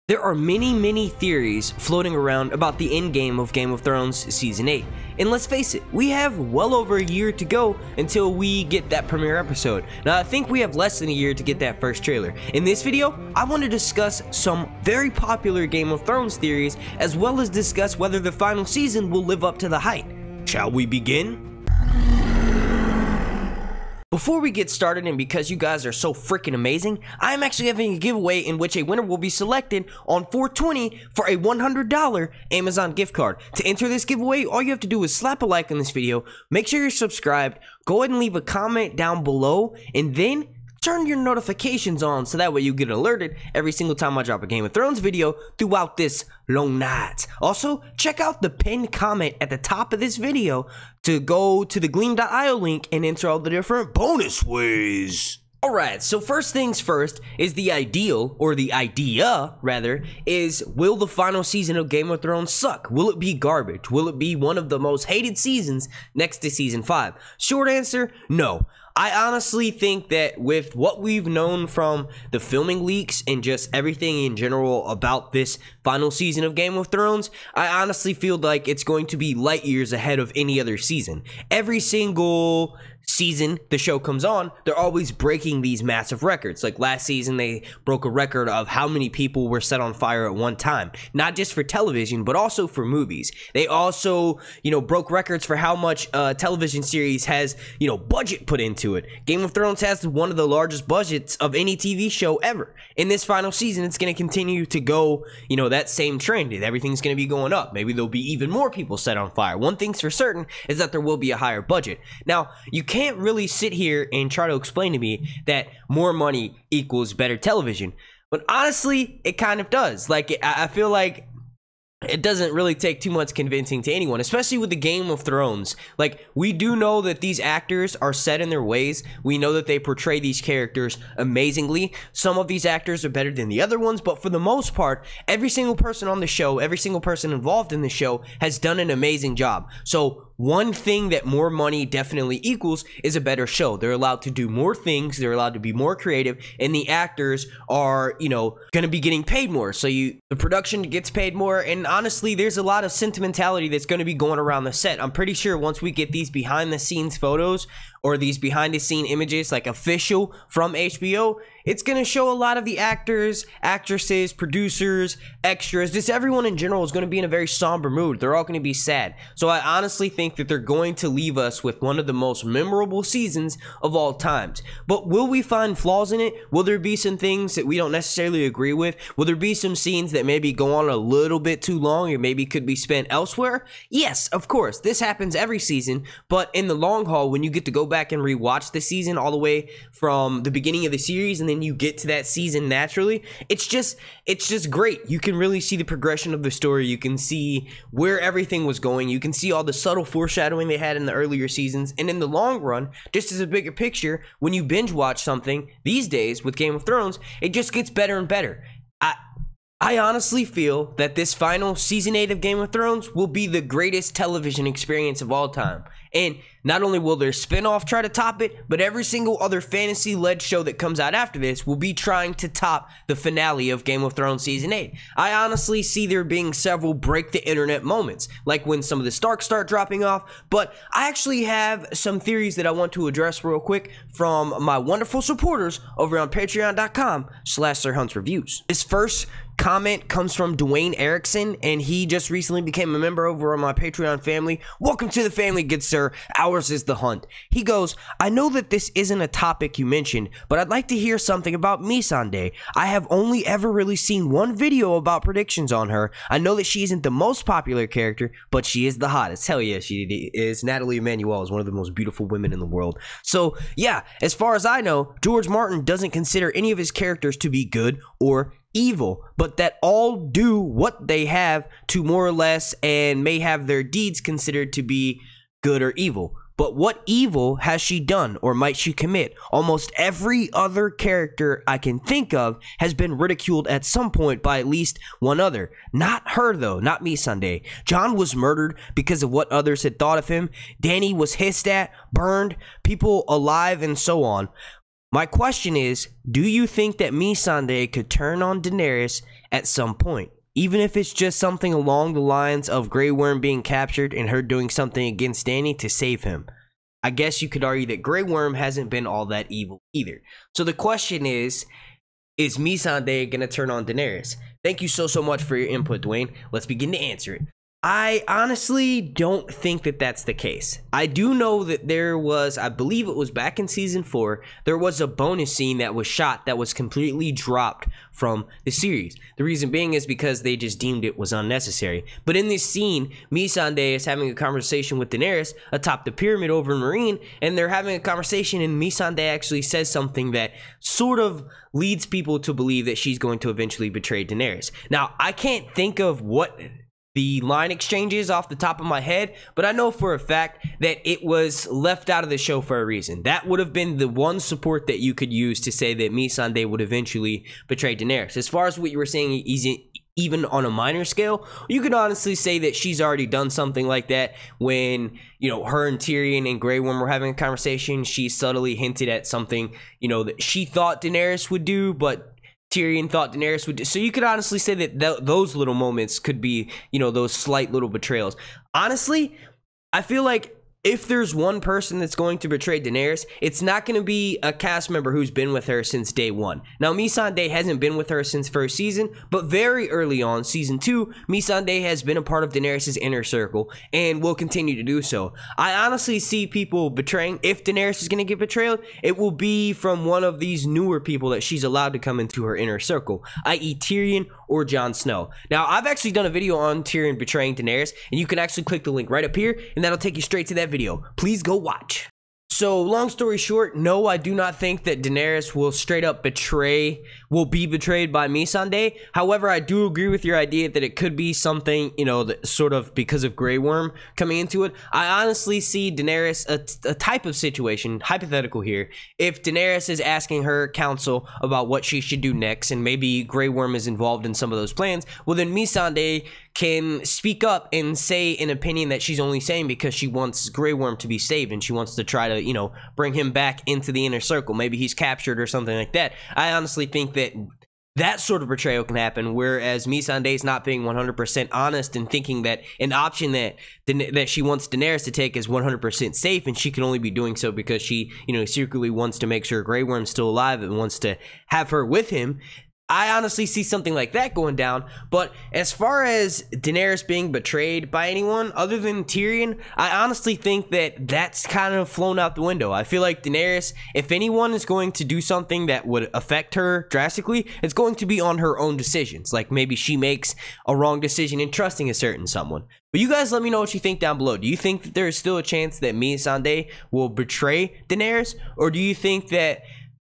There are many theories floating around about the endgame of Game of Thrones Season 8. And let's face it, we have well over a year to go until we get that premiere episode. Now, I think we have less than a year to get that first trailer. In this video, I want to discuss some very popular Game of Thrones theories, as well as discuss whether the final season will live up to the hype. Shall we begin? Before we get started, and because you guys are so freaking amazing, I am actually having a giveaway in which a winner will be selected on 4/20 for a $100 Amazon gift card. To enter this giveaway, all you have to do is slap a like on this video, make sure you're subscribed, go ahead and leave a comment down below, and then turn your notifications on so that way you get alerted every single time I drop a Game of Thrones video throughout this long night. Also, check out the pinned comment at the top of this video to go to the gleam.io link and enter all the different bonus ways. Alright, so first things first is the ideal, or the idea, rather, is will the final season of Game of Thrones suck? Will it be garbage? Will it be one of the most hated seasons next to Season 5? Short answer, no. I honestly think that with what we've known from the filming leaks and just everything in general about this final season of Game of Thrones, I honestly feel like it's going to be light years ahead of any other season. Every single season the show comes on, they're always breaking these massive records. Like last season, they broke a record of how many people were set on fire at one time, not just for television, but also for movies. They also, broke records for how much television series has, budget put into it. Game of Thrones has one of the largest budgets of any TV show ever. In this final season, it's going to continue to go, that same trend. Everything's going to be going up. Maybe there'll be even more people set on fire. One thing's for certain is that there will be a higher budget. Now, you can't really sit here and try to explain to me that more money equals better television, but honestly, it kind of does. Like, I feel like it doesn't really take too much convincing to anyone, especially with the Game of Thrones. Like, we do know that these actors are set in their ways. We know that they portray these characters amazingly. Some of these actors are better than the other ones, but for the most part, every single person on the show, every single person involved in the show has done an amazing job. So one thing that more money definitely equals is a better show. They're allowed to do more things, they're allowed to be more creative, and the actors are, gonna be getting paid more. So the production gets paid more, and honestly, there's a lot of sentimentality that's gonna be going around the set. I'm pretty sure once we get these behind the scenes photos, or these behind the scene images, like official from HBO, it's gonna show a lot of the actors, actresses, producers, extras, just everyone in general is gonna be in a very somber mood. They're all gonna be sad. So I honestly think that they're going to leave us with one of the most memorable seasons of all times. But will we find flaws in it? Will there be some things that we don't necessarily agree with? Will there be some scenes that maybe go on a little bit too long or maybe could be spent elsewhere? Yes, of course. This happens every season, but in the long haul, when you get to go back and rewatch the season all the way from the beginning of the series and then you get to that season naturally, it's just great. You can really see the progression of the story. You can see where everything was going. You can see all the subtle foreshadowing they had in the earlier seasons, and in the long run, just as a bigger picture, when you binge watch something these days with Game of Thrones, it just gets better and better. I honestly feel that this final season 8 of Game of Thrones will be the greatest television experience of all time. And not only will their spinoff try to top it, but every single other fantasy-led show that comes out after this will be trying to top the finale of Game of Thrones Season 8. I honestly see there being several break-the-internet moments, like when some of the Starks start dropping off, but I actually have some theories that I want to address real quick from my wonderful supporters over on patreon.com/SirHuntsReviews. This first comment comes from Dwayne Erickson, and he just recently became a member over on my Patreon family. Welcome to the family, good sir. Ours is the hunt. He goes, I know that this isn't a topic you mentioned, but I'd like to hear something about Missandei. I have only ever really seen one video about predictions on her. I know that she isn't the most popular character, but she is the hottest. Hell yeah, she is. Natalie Emmanuel is one of the most beautiful women in the world. So yeah, as far as I know, George Martin doesn't consider any of his characters to be good or evil, but that all do what they have to more or less and may have their deeds considered to be good or evil. But what evil has she done or might she commit? Almost every other character I can think of has been ridiculed at some point by at least one other. Not her though, not Missandei. Jon was murdered because of what others had thought of him. Dany was hissed at, burned, people alive, and so on. My question is, do you think that Missandei could turn on Daenerys at some point. Even if it's just something along the lines of Grey Worm being captured and her doing something against Dany to save him. I guess you could argue that Grey Worm hasn't been all that evil either. So the question is Missandei going to turn on Daenerys? Thank you so much for your input, Dwayne. Let's begin to answer it. I honestly don't think that that's the case. I do know that there was, I believe it was back in season 4, there was a bonus scene that was shot that was completely dropped from the series. The reason being is because they just deemed it was unnecessary. But in this scene, Missandei is having a conversation with Daenerys atop the pyramid over in Marine, and they're having a conversation, and Missandei actually says something that sort of leads people to believe that she's going to eventually betray Daenerys. Now, I can't think of what the line exchanges off the top of my head, but I know for a fact that it was left out of the show for a reason. That would have been the one support that you could use to say that Missandei would eventually betray Daenerys. As far as what you were saying, even on a minor scale, you could honestly say that she's already done something like that when, you know, her and Tyrion and Grey Worm were having a conversation. She subtly hinted at something, you know, that she thought Daenerys would do, but Tyrion thought Daenerys would do. So you could honestly say that those little moments could be, you know, those slight little betrayals. Honestly, I feel like if there's one person that's going to betray Daenerys, it's not going to be a cast member who's been with her since day one. Now, Missandei hasn't been with her since first season, but very early on, season 2, Missandei has been a part of Daenerys' inner circle and will continue to do so. I honestly see people betraying. If Daenerys is going to get betrayed, it will be from one of these newer people that she's allowed to come into her inner circle, i.e. Tyrion or Jon Snow. Now, I've actually done a video on Tyrion betraying Daenerys, and you can actually click the link right up here, and that'll take you straight to that video. Please go watch. So, long story short, no, I do not think that Daenerys will straight up will be betrayed by Missandei. However, I do agree with your idea that it could be something, you know, that sort of because of Grey Worm coming into it. I honestly see Daenerys, a type of situation, hypothetical here, if Daenerys is asking her counsel about what she should do next, and maybe Grey Worm is involved in some of those plans, well then Missandei can speak up and say an opinion that she's only saying because she wants Grey Worm to be saved and she wants to try to, you know, bring him back into the inner circle. Maybe he's captured or something like that. I honestly think that that sort of betrayal can happen, whereas Missandei's not being 100% honest and thinking that an option that she wants Daenerys to take is 100% safe, and she can only be doing so because she, you know, secretly wants to make sure Grey Worm's still alive and wants to have her with him. I honestly see something like that going down. But as far as Daenerys being betrayed by anyone other than Tyrion, I honestly think that that's kind of flown out the window. I feel like Daenerys, if anyone is going to do something that would affect her drastically, it's going to be on her own decisions. Like maybe she makes a wrong decision in trusting a certain someone. But you guys let me know what you think down below. Do you think that there is still a chance that Missandei will betray Daenerys? Or do you think that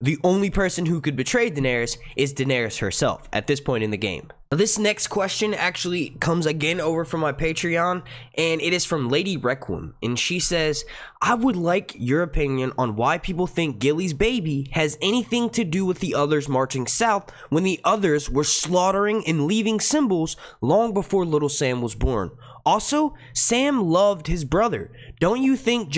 the only person who could betray Daenerys is Daenerys herself at this point in the game? Now, this next question actually comes again over from my Patreon, and it is from Lady Requiem, and she says, I would like your opinion on why people think Gilly's baby has anything to do with the others marching south when the others were slaughtering and leaving symbols long before little Sam was born. Also, Sam loved his brother. Don't you think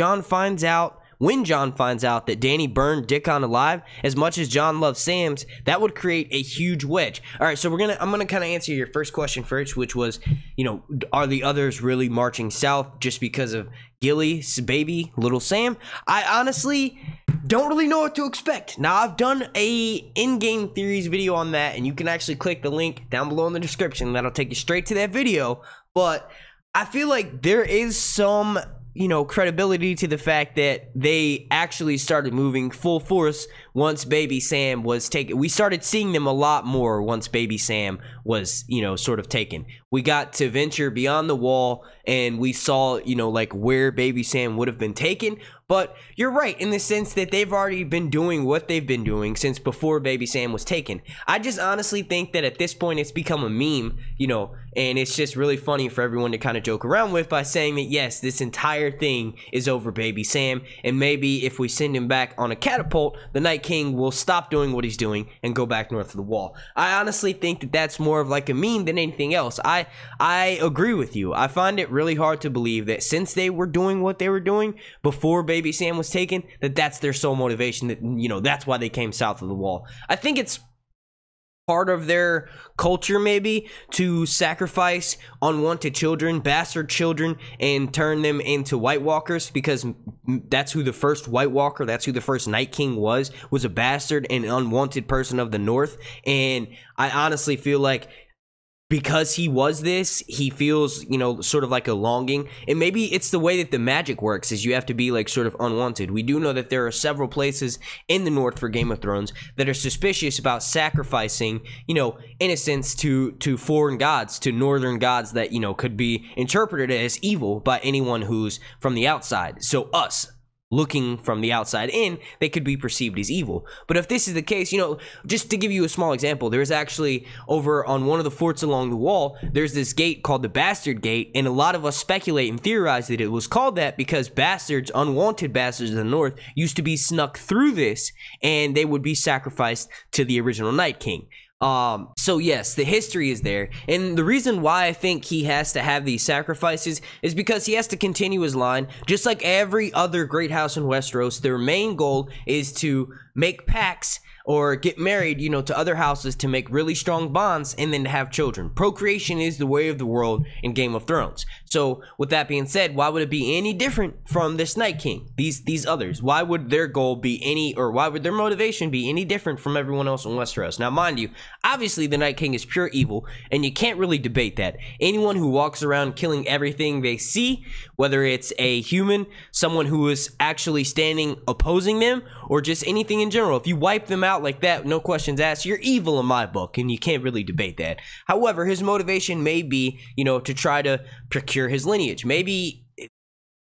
when Jon finds out that Dany burned Dickon alive, as much as Jon loves Sam's, that would create a huge wedge. All right, so I'm gonna kind of answer your first question first, which was, you know, are the others really marching south just because of Gilly's baby, little Sam? I honestly don't really know what to expect. Now, I've done a in-game theories video on that, and you can actually click the link down below in the description. That'll take you straight to that video. But I feel like there is some, you know, credibility to the fact that they actually started moving full force once baby Sam was taken. We started seeing them a lot more once baby Sam was, you know, sort of taken. We got to venture beyond the wall and we saw, you know, like where baby Sam would have been taken. But you're right in the sense that they've already been doing what they've been doing since before baby Sam was taken. I just honestly think that at this point it's become a meme, you know, and it's just really funny for everyone to kind of joke around with by saying that, yes, this entire thing is over baby Sam, and maybe if we send him back on a catapult, the Night King will stop doing what he's doing and go back north of the wall. I honestly think that that's more of like a meme than anything else. I agree with you. I find it really hard to believe that since they were doing what they were doing before baby Sam was taken, that that's their sole motivation, that, you know, that's why they came south of the wall. I think it's part of their culture maybe to sacrifice unwanted children, bastard children, and turn them into White Walkers, because that's who the first White Walker, that's who the first Night King was a bastard and unwanted person of the North. And I honestly feel like because he was this, he feels, you know, sort of like a longing. And maybe it's the way that the magic works, is you have to be like sort of unwanted. We do know that there are several places in the North for Game of Thrones that are suspicious about sacrificing, you know, innocents to foreign gods, to northern gods that, you know, could be interpreted as evil by anyone who's from the outside. So us, looking from the outside in, they could be perceived as evil. But if this is the case, you know, just to give you a small example, there's actually over on one of the forts along the wall, there's this gate called the Bastard Gate, and a lot of us speculate and theorize that it was called that because bastards, unwanted bastards of the North, used to be snuck through this, and they would be sacrificed to the original Night King. So yes, the history is there, and the reason why I think he has to have these sacrifices is because he has to continue his line. Just like every other great house in Westeros, their main goal is to make pacts or get married, you know, to other houses to make really strong bonds and then to have children. Procreation is the way of the world in Game of Thrones. So with that being said, why would it be any different from this Night King, these others? Why would their goal be any, or why would their motivation be any different from everyone else in Westeros? Now, mind you, obviously the Night King is pure evil, and you can't really debate that. Anyone who walks around killing everything they see, whether it's a human, someone who is actually standing opposing them, or just anything in general, if you wipe them out like that, no questions asked, you're evil in my book, and you can't really debate that. However, his motivation may be, you know, to try to procure his lineage. Maybe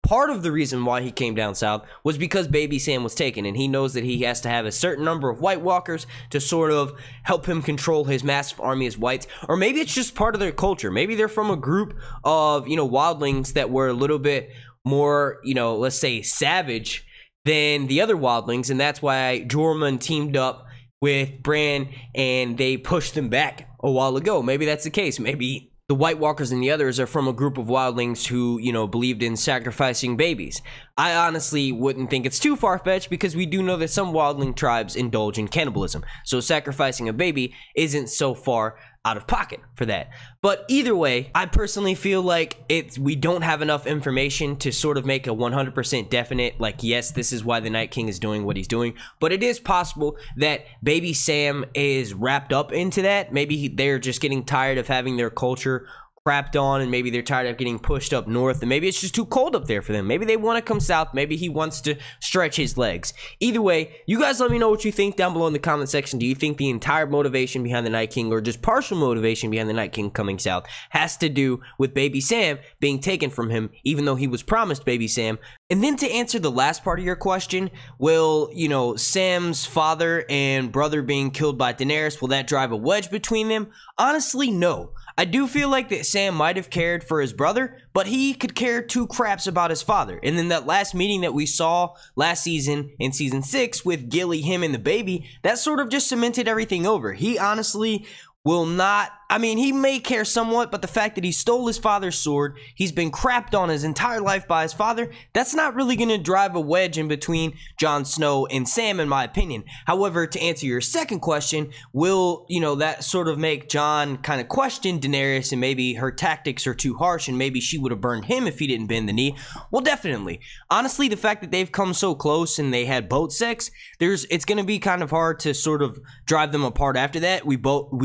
part of the reason why he came down south was because baby Sam was taken, and he knows that he has to have a certain number of White Walkers to sort of help him control his massive army as whites. Or maybe it's just part of their culture. Maybe they're from a group of, you know, wildlings that were a little bit more, you know, let's say savage than the other wildlings, and that's why Jormund teamed up with Bran and they pushed them back a while ago. Maybe that's the case. Maybe the White Walkers and the others are from a group of wildlings who, you know, believed in sacrificing babies. I honestly wouldn't think it's too far-fetched, because we do know that some wildling tribes indulge in cannibalism, so sacrificing a baby isn't so far out of pocket for that. But either way, I personally feel like we don't have enough information to sort of make a 100% definite, like, yes, this is why the Night King is doing what he's doing. But it is possible that baby Sam is wrapped up into that. Maybe they're just getting tired of having their culture crapped on, and maybe they're tired of getting pushed up north, and maybe it's just too cold up there for them. Maybe they want to come south. Maybe he wants to stretch his legs. Either way, you guys let me know what you think down below in the comment section. Do you think the entire motivation behind the Night King, or just partial motivation behind the Night King coming south, has to do with baby Sam being taken from him, even though he was promised baby Sam? And then to answer the last part of your question, will, you know, Sam's father and brother being killed by Daenerys, will that drive a wedge between them? Honestly, no. I do feel like that Sam might have cared for his brother, but he could care two craps about his father. And then that last meeting that we saw last season in season 6 with Gilly, him, and the baby, that sort of just cemented everything over. He honestly will not, I mean, he may care somewhat, but the fact that he stole his father's sword, he's been crapped on his entire life by his father, that's not really going to drive a wedge in between Jon Snow and Sam, in my opinion. However, to answer your second question, will, you know, that sort of make Jon kind of question Daenerys, and maybe her tactics are too harsh, and maybe she would have burned him if he didn't bend the knee? Well, definitely. Honestly, the fact that they've come so close and they had boat sex, it's going to be kind of hard to sort of drive them apart after that. We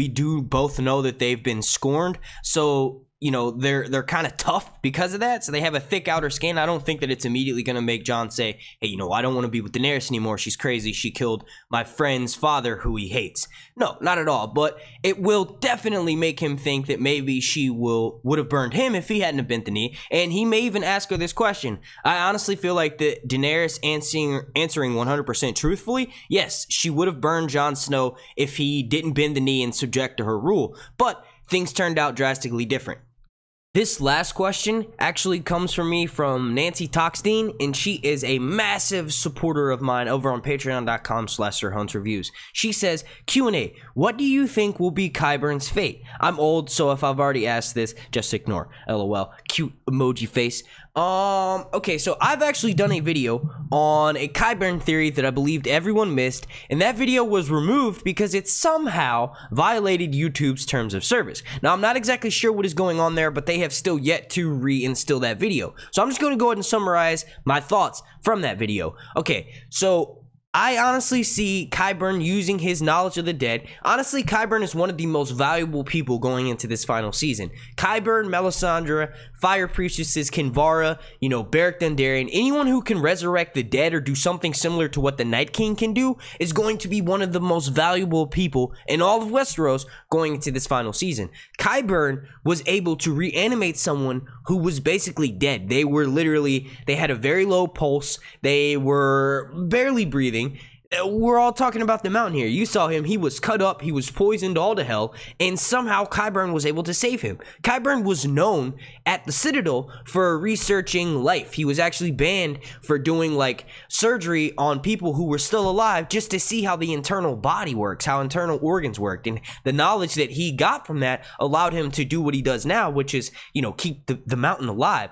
do both know that they've been scorned, so you know, they're kind of tough because of that, so they have a thick outer skin. I don't think that it's immediately going to make Jon say, hey, you know, I don't want to be with Daenerys anymore. She's crazy. She killed my friend's father who he hates. No, not at all. But it will definitely make him think that maybe she would have burned him if he hadn't have bent the knee. And he may even ask her this question. I honestly feel like that Daenerys answering 100% truthfully, yes, she would have burned Jon Snow if he didn't bend the knee and subject to her rule. But things turned out drastically different. This last question actually comes from me from Nancy Toxstein, and she is a massive supporter of mine over on patreon.com/SirHuntsReviews. She says, Q&A, what do you think will be Qyburn's fate? I'm old, so if I've already asked this, just ignore. LOL. cute emoji face. Okay, so I've actually done a video on a Qyburn theory that I believed everyone missed, and that video was removed because it somehow violated YouTube's terms of service. Now, I'm not exactly sure what is going on there, but they have still yet to reinstill that video. So I'm just going to go ahead and summarize my thoughts from that video. Okay, so I honestly see Qyburn using his knowledge of the dead. Honestly, Qyburn is one of the most valuable people going into this final season. Qyburn, Melisandre, Fire Priestesses, Kinvara, you know, Beric Dondarrion, anyone who can resurrect the dead or do something similar to what the Night King can do is going to be one of the most valuable people in all of Westeros going into this final season. Qyburn was able to reanimate someone who was basically dead. They were literally, they had a very low pulse. They were barely breathing. We're all talking about the mountain here. You saw him. He was cut up. He was poisoned all to hell. And somehow Qyburn was able to save him. Qyburn was known at the Citadel for researching life. He was actually banned for doing like surgery on people who were still alive just to see how the internal body works, how internal organs worked. And the knowledge that he got from that allowed him to do what he does now, which is, you know, keep the mountain alive.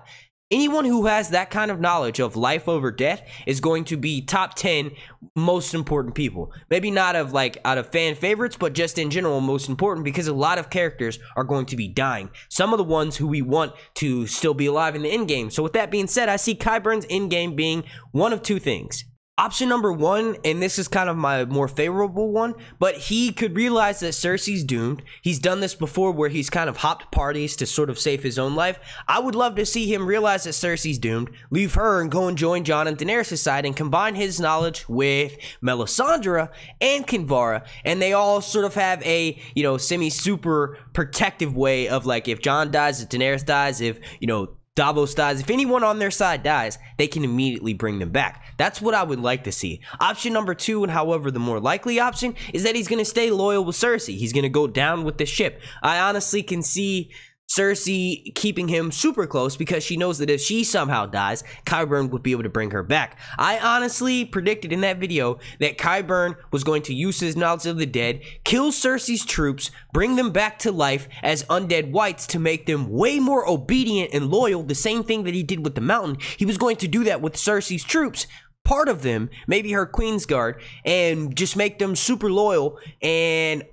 Anyone who has that kind of knowledge of life over death is going to be top 10 most important people. Maybe not of like out of fan favorites, but just in general most important, because a lot of characters are going to be dying. Some of the ones who we want to still be alive in the end game. So with that being said, I see Qyburn's end game being one of two things. Option number one, and this is kind of my more favorable one, but he could realize that Cersei's doomed. He's done this before where he's kind of hopped parties to sort of save his own life. I would love to see him realize that Cersei's doomed, leave her and go and join Jon and Daenerys' side and combine his knowledge with Melisandre and Kinvara, and they all sort of have a, you know, semi-super protective way of like, if Jon dies, if Daenerys dies, if, you know, Davos dies, if anyone on their side dies, they can immediately bring them back. That's what I would like to see. Option number two, and however the more likely option, is that he's going to stay loyal with Cersei. He's going to go down with the ship. I honestly can see Cersei keeping him super close because she knows that if she somehow dies, Qyburn would be able to bring her back. I honestly predicted in that video that Qyburn was going to use his knowledge of the dead, kill Cersei's troops, bring them back to life as undead whites to make them way more obedient and loyal, the same thing that he did with the mountain. He was going to do that with Cersei's troops, part of them, maybe her Queen's Guard, and just make them super loyal and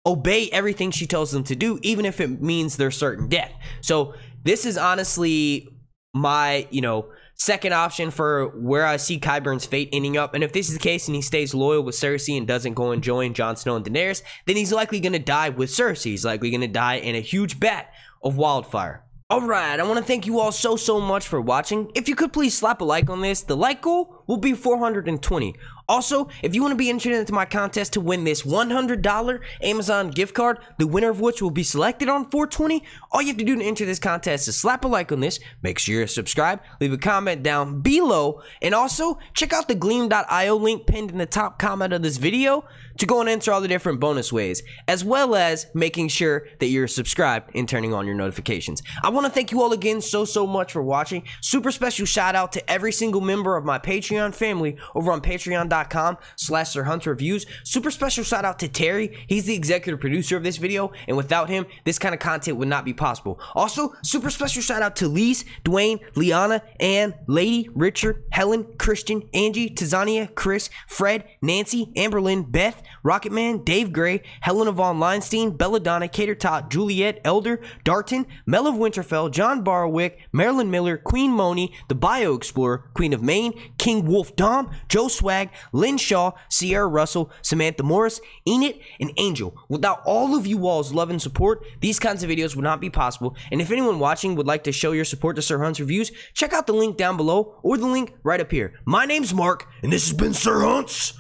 obey everything she tells them to do, even if it means their certain death. So this is honestly my, you know, second option for where I see Qyburn's fate ending up. And if this is the case and he stays loyal with Cersei and doesn't go and join Jon Snow and Daenerys, then he's likely going to die with Cersei. He's likely going to die in a huge bat of wildfire. Alright, I want to thank you all so much for watching. If you could please slap a like on this. The like goal will be 420. Also, if you want to be entered into my contest to win this $100 Amazon gift card, the winner of which will be selected on 420, all you have to do to enter this contest is slap a like on this, make sure you're subscribed, leave a comment down below, and also check out the gleam.io link pinned in the top comment of this video to go and enter all the different bonus ways, as well as making sure that you're subscribed and turning on your notifications. I want to thank you all again so much for watching. Super special shout out to every single member of my Patreon family over on patreon.com/SirHuntsReviews. Super special shout out to Terry. He's the executive producer of this video, and without him, this kind of content would not be possible. Also, super special shout out to Lise, Dwayne, Liana, Ann, Lady, Richard, Helen, Christian, Angie, Tizania, Chris, Fred, Nancy, Amberlyn, Beth, Rocketman, Dave Gray, Helena von Leinstein, Belladonna, Cater Tot, Juliet, Elder, Darton, Mel of Winterfell, John Barwick, Marilyn Miller, Queen Moni, the Bio Explorer, Queen of Maine, King Wolf Dom, Joe Swag, Lynn Shaw, Sierra Russell, Samantha Morris, Enid, and Angel. Without all of you all's love and support, these kinds of videos would not be possible. And if anyone watching would like to show your support to Sir Hunt's Reviews, check out the link down below or the link right up here. My name's Mark, and this has been Sir Hunt's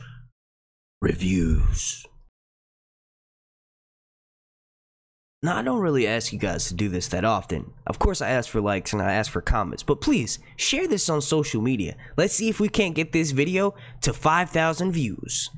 Reviews. Now, I don't really ask you guys to do this that often. Of course, I ask for likes and I ask for comments, but please share this on social media. Let's see if we can't get this video to 5,000 views.